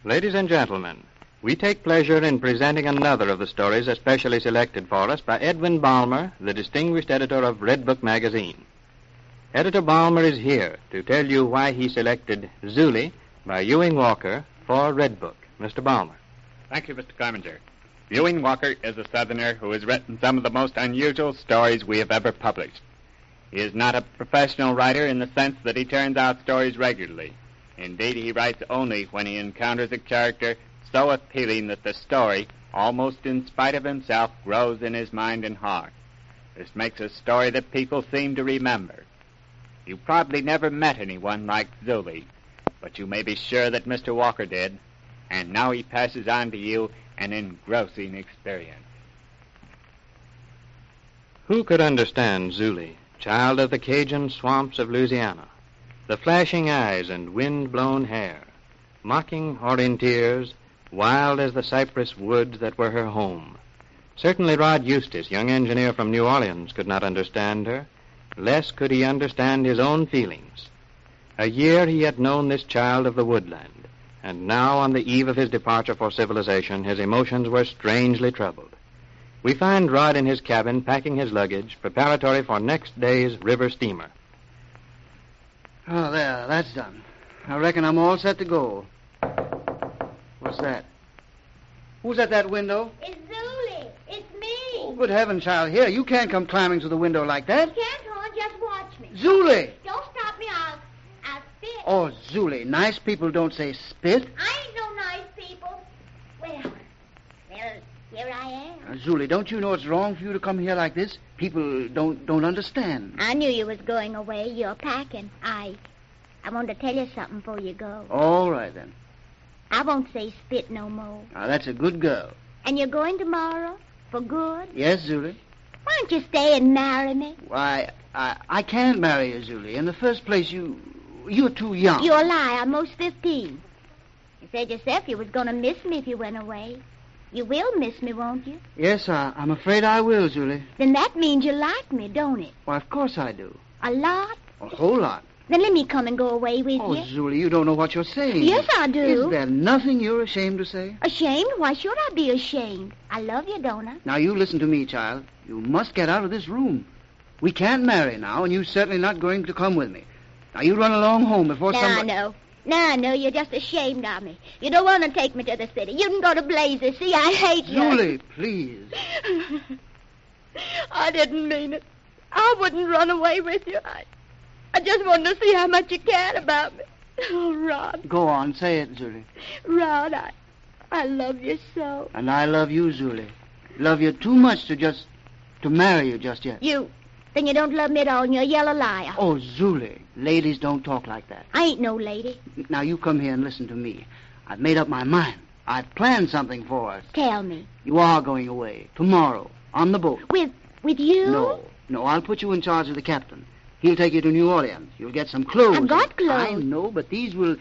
Ladies and gentlemen, we take pleasure in presenting another of the stories especially selected for us by Edwin Balmer, the distinguished editor of Redbook Magazine. Editor Balmer is here to tell you why he selected Zhulie by Ewing Walker for Redbook. Mr. Balmer. Thank you, Mr. Clemenger. Ewing Walker is a Southerner who has written some of the most unusual stories we have ever published. He is not a professional writer in the sense that he turns out stories regularly. Indeed, he writes only when he encounters a character so appealing that the story, almost in spite of himself, grows in his mind and heart. This makes a story that people seem to remember. You probably never met anyone like Zhulie, but you may be sure that Mr. Walker did, and now he passes on to you an engrossing experience. Who could understand Zhulie, child of the Cajun swamps of Louisiana? The flashing eyes and wind-blown hair, mocking or in tears, wild as the cypress woods that were her home. Certainly Rod Eustace, young engineer from New Orleans, could not understand her. Less could he understand his own feelings. A year he had known this child of the woodland, and now on the eve of his departure for civilization, his emotions were strangely troubled. We find Rod in his cabin packing his luggage, preparatory for next day's river steamer. Oh, there, that's done. I reckon I'm all set to go. What's that? Who's at that window? It's Zhulie. It's me. Oh, good heavens, child. Here, you can't come climbing through the window like that. Can't hold, just watch me. Zhulie! Don't stop me, I'll spit. Oh, Zhulie, nice people don't say spit. I ain't no nice people. Well, here I am. Zhulie, don't you know it's wrong for you to come here like this? People don't understand. I knew you was going away. You're packing. I wanted to tell you something before you go. All right, then. I won't say spit no more. Now, that's a good girl. And you're going tomorrow? For good? Yes, Zhulie. Why don't you stay and marry me? Why, I can't marry you, Zhulie. In the first place, you're too young. You lie. I'm most 15. You said yourself you was going to miss me if you went away. You will miss me, won't you? Yes, I'm afraid I will, Zhulie. Then that means you like me, don't it? Why, of course I do. A lot? A whole lot. Then let me come and go away with Oh, you. Zhulie, you don't know what you're saying. Yes, I do. Is there nothing you're ashamed to say? Ashamed? Why should I be ashamed? I love you, don't I? Now, you listen to me, child. You must get out of this room. We can't marry now, and you're certainly not going to come with me. Now, you run along home before somebody... Now I know you're just ashamed of me. You don't want to take me to the city. You can go to blazes. See, I hate you. Zhulie, please. I didn't mean it. I wouldn't run away with you. I just wanted to see how much you cared about me. Oh, Rod. Go on, say it, Zhulie. Rod, I love you so. And I love you, Zhulie. Love you too much to marry you just yet. Then you don't love me at all, and you're a yellow liar. Oh, Zhulie, ladies don't talk like that. I ain't no lady. Now, you come here and listen to me. I've made up my mind. I've planned something for us. Tell me. You are going away, tomorrow, on the boat. With you? No, I'll put you in charge of the captain. He'll take you to New Orleans. You'll get some clothes. I've got clothes. I know, but these will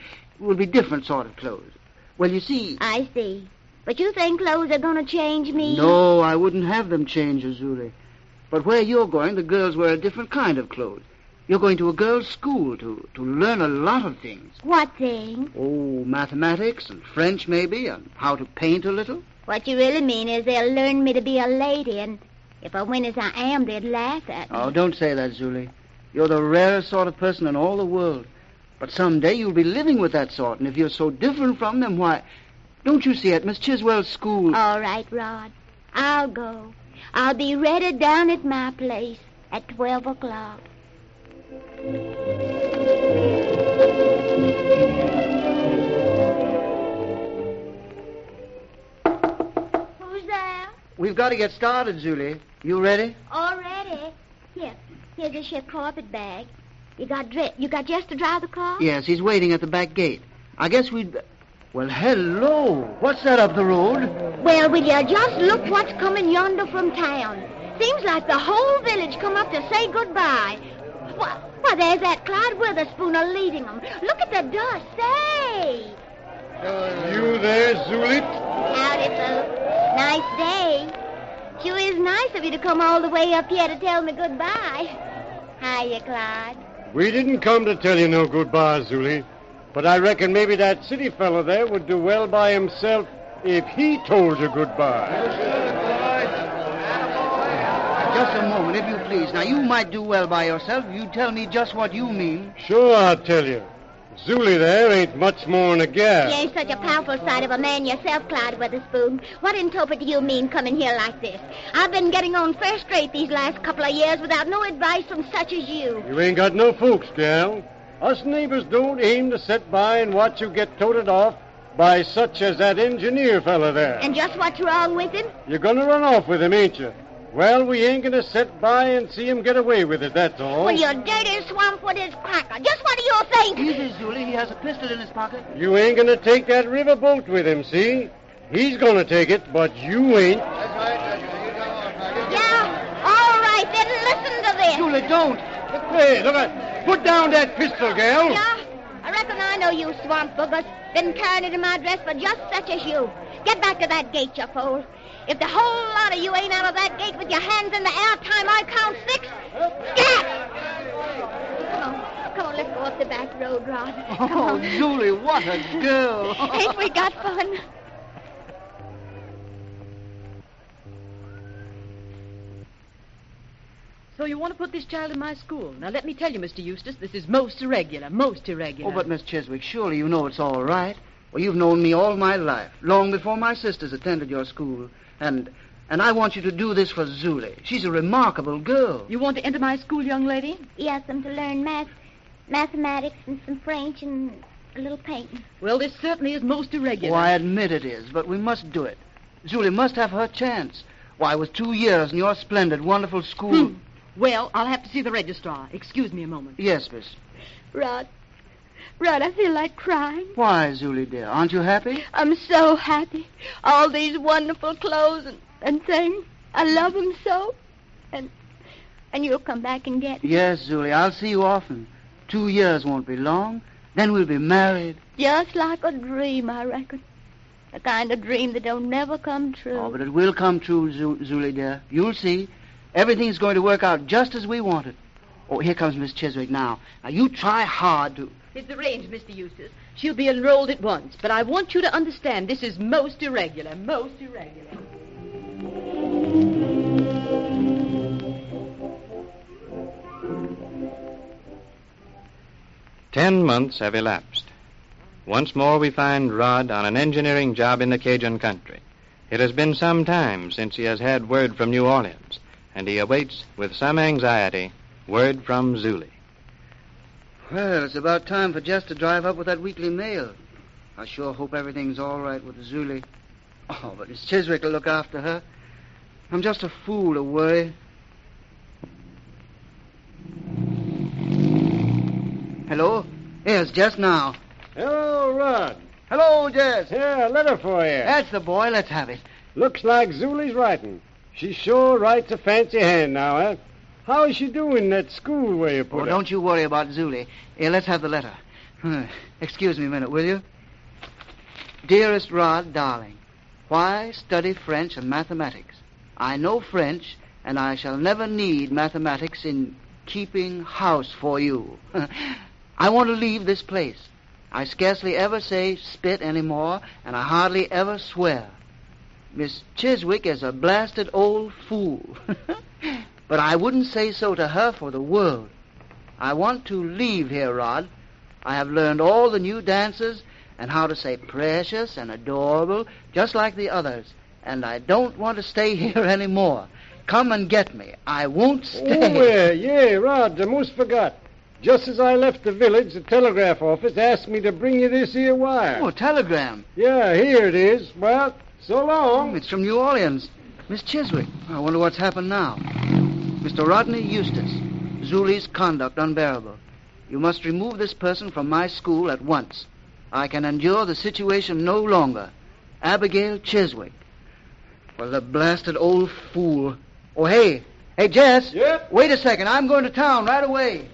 be different sort of clothes. Well, you see... I see. But you think clothes are going to change me? No, I wouldn't have them change, Zhulie. But where you're going, the girls wear a different kind of clothes. You're going to a girls' school to learn a lot of things. What things? Oh, mathematics and French, maybe, and how to paint a little. What you really mean is they'll learn me to be a lady, and if I win as I am, they'd laugh at me. Oh, don't say that, Zhulie. You're the rarest sort of person in all the world. But someday you'll be living with that sort, and if you're so different from them, why... Don't you see, at Miss Chiswell's school... All right, Rod. I'll go. I'll be ready down at my place at 12 o'clock. Who's there? We've got to get started, Zhulie. You ready? All ready. Here's a ship carpet bag. You got just to drive the car? Yes, he's waiting at the back gate. I guess we'd... Well, hello. What's that up the road? Well, will you just look what's coming yonder from town. Seems like the whole village come up to say goodbye. Why, there's that Clyde Witherspoon leading them. Look at the dust. Say! You there, Zhulie? Howdy, fellow. Nice day. Sure is nice of you to come all the way up here to tell me goodbye. Hiya, Clyde. We didn't come to tell you no goodbye, Zhulie. But I reckon maybe that city fellow there would do well by himself if he told you goodbye. Just a moment, if you please. Now, you might do well by yourself if you tell me just what you mean. Sure, I'll tell you. Zhulie there ain't much more than a gal. You ain't such a powerful sight of a man yourself, Clyde Witherspoon. What interpret do you mean coming here like this? I've been getting on first rate these last couple of years without no advice from such as you. You ain't got no folks, gal. Us neighbors don't aim to sit by and watch you get toted off by such as that engineer fella there. And just what's wrong with him? You're gonna run off with him, ain't you? Well, we ain't gonna sit by and see him get away with it, that's all. Well, you dirty swamp with his cracker. Just what do you think? Easy, Zhulie. He has a pistol in his pocket. You ain't gonna take that river boat with him, see? He's gonna take it, but you ain't. Yeah, all right, then listen to this. Zhulie, don't. Hey, look at... Put down that pistol, gal. Yeah, I reckon I know you swamp boogers. Been carrying it in my dress for just such as you. Get back to that gate, you fool. If the whole lot of you ain't out of that gate with your hands in the air time I count 6, scat! Come on, let's go up the back road, Rod. Come Oh, on. Zhulie, what a girl. Ain't we got fun? So you want to put this child in my school. Now, let me tell you, Mr. Eustace, this is most irregular, most irregular. Oh, but Miss Chiswick, surely you know it's all right. Well, you've known me all my life, long before my sisters attended your school. And I want you to do this for Zhulie. She's a remarkable girl. You want to enter my school, young lady? Yes, I'm to learn mathematics and some French and a little painting. Well, this certainly is most irregular. Oh, I admit it is, but we must do it. Zhulie must have her chance. Why, with 2 years in your splendid, wonderful school... Well, I'll have to see the registrar. Excuse me a moment. Yes, miss. Rod, I feel like crying. Why, Zhulie, dear? Aren't you happy? I'm so happy. All these wonderful clothes and things. I love them so. And you'll come back and get me. Yes, Zhulie, I'll see you often. 2 years won't be long. Then we'll be married. Just like a dream, I reckon. The kind of dream that don't never come true. Oh, but it will come true, Zhulie, dear. You'll see. Everything's going to work out just as we want it. Oh, here comes Miss Chiswick now. Now, you try hard to... It's arranged, Mr. Eustace. She'll be enrolled at once. But I want you to understand this is most irregular, most irregular. Ten months have elapsed. Once more we find Rod on an engineering job in the Cajun country. It has been some time since he has had word from New Orleans, and he awaits with some anxiety word from Zhulie. Well, it's about time for Jess to drive up with that weekly mail. I sure hope everything's all right with Zhulie. Oh, but Miss Chiswick will look after her. I'm just a fool to worry. Hello? Yes, Jess now. Hello, Rod. Hello, Jess. Here, a letter for you. That's the boy. Let's have it. Looks like Zhulie's writing. She sure writes a fancy hand now, huh? How is she doing at school where you put Oh, her? don't you worry about Zhulie. Here, let's have the letter. Excuse me a minute, will you? Dearest Rod, darling, why study French and mathematics? I know French, and I shall never need mathematics in keeping house for you. I want to leave this place. I scarcely ever say spit anymore, and I hardly ever swear. Miss Chiswick is a blasted old fool. But I wouldn't say so to her for the world. I want to leave here, Rod. I have learned all the new dances and how to say precious and adorable, just like the others. And I don't want to stay here anymore. Come and get me. I won't stay. Oh, yeah, Rod, I most forgot. Just as I left the village, the telegraph office asked me to bring you this here wire. Oh, a telegram. Yeah, here it is. Well, so long. It's from New Orleans. Miss Chiswick. I wonder what's happened now. Mr. Rodney Eustace. Zhulie's conduct unbearable. You must remove this person from my school at once. I can endure the situation no longer. Abigail Chiswick. Well, the blasted old fool. Oh, hey. Hey, Jess. Yep? Wait a second. I'm going to town right away.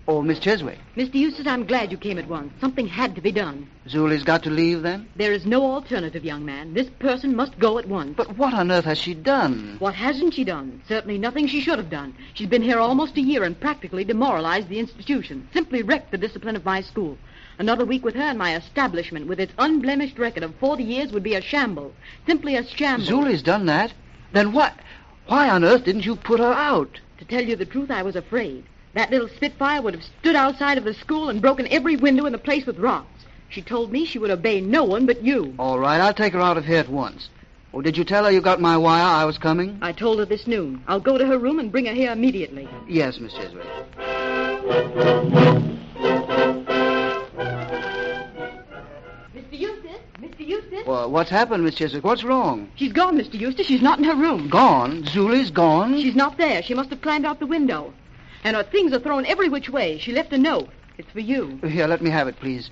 Oh, Oh, Miss Chiswick. Mr. Eustace, I'm glad you came at once. Something had to be done. Zulie's got to leave, then? There is no alternative, young man. This person must go at once. But what on earth has she done? What hasn't she done? Certainly nothing she should have done. She's been here almost a year and practically demoralized the institution. Simply wrecked the discipline of my school. Another week with her and my establishment, with its unblemished record of 40 years, would be a shambles. Simply a shambles. Zulie's done that? Then why on earth didn't you put her out? To tell you the truth, I was afraid. That little Spitfire would have stood outside of the school and broken every window in the place with rocks. She told me she would obey no one but you. All right, I'll take her out of here at once. Oh, did you tell her you got my wire I was coming? I told her this noon. I'll go to her room and bring her here immediately. Yes, Miss Chiswick. Mr. Eustace? Mr. Eustace? Well, what's happened, Miss Chiswick? What's wrong? She's gone, Mr. Eustace. She's not in her room. Gone? Zulie's gone? She's not there. She must have climbed out the window. And her things are thrown every which way. She left a note. It's for you. Here, let me have it, please.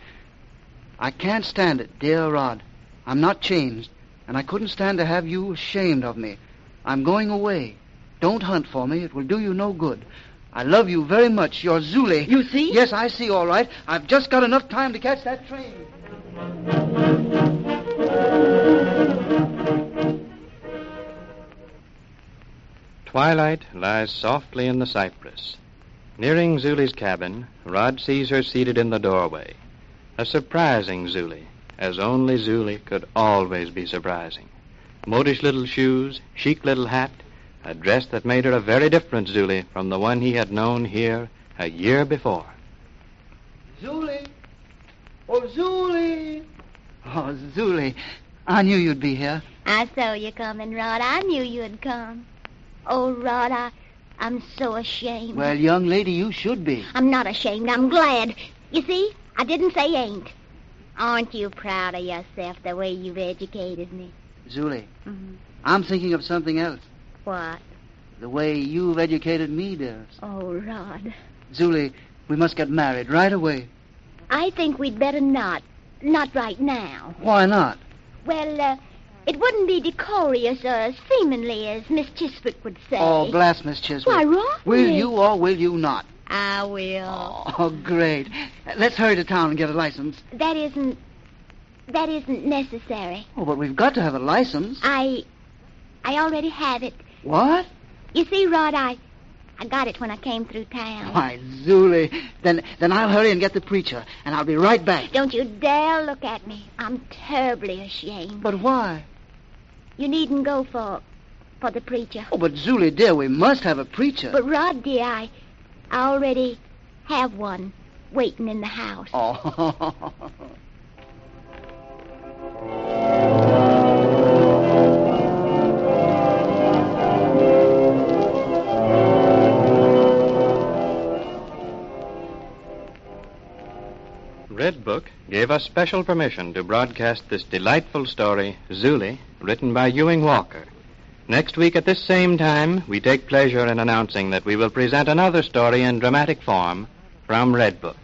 I can't stand it, dear Rod. I'm not changed, and I couldn't stand to have you ashamed of me. I'm going away. Don't hunt for me. It will do you no good. I love you very much. You're Zhulie. You see? Yes, I see, all right. I've just got enough time to catch that train. Twilight lies softly in the cypress. Nearing Zulie's cabin, Rod sees her seated in the doorway. A surprising Zhulie, as only Zhulie could always be surprising. Modish little shoes, chic little hat, a dress that made her a very different Zhulie from the one he had known here a year before. Zhulie! Oh, Zhulie! Oh, Zhulie, I knew you'd be here. I saw you coming, Rod. I knew you'd come. Oh, Rod, I'm so ashamed. Well, young lady, you should be. I'm not ashamed. I'm glad. You see, I didn't say ain't. Aren't you proud of yourself the way you've educated me? Zhulie, Mm-hmm. I'm thinking of something else. What? The way you've educated me, dearest. Oh, Rod. Zhulie, we must get married right away. I think we'd better not. Not right now. Why not? Well, it wouldn't be decorous or seemingly, as Miss Chiswick would say. Oh, blast, Miss Chiswick. Why, Rod? Will you or will you not? I will. Oh, great. Let's hurry to town and get a license. That isn't necessary. Oh, but we've got to have a license. I already have it. What? You see, Rod, I got it when I came through town. Why, Zhulie, then I'll hurry and get the preacher, and I'll be right back. Don't you dare look at me. I'm terribly ashamed. But why? You needn't go for the preacher. Oh, but Zhulie, dear, we must have a preacher. But, Rod, dear, I already have one waiting in the house. Oh. Redbook gave us special permission to broadcast this delightful story, Zhulie, written by Ewing Walker. Next week at this same time, we take pleasure in announcing that we will present another story in dramatic form from Redbook.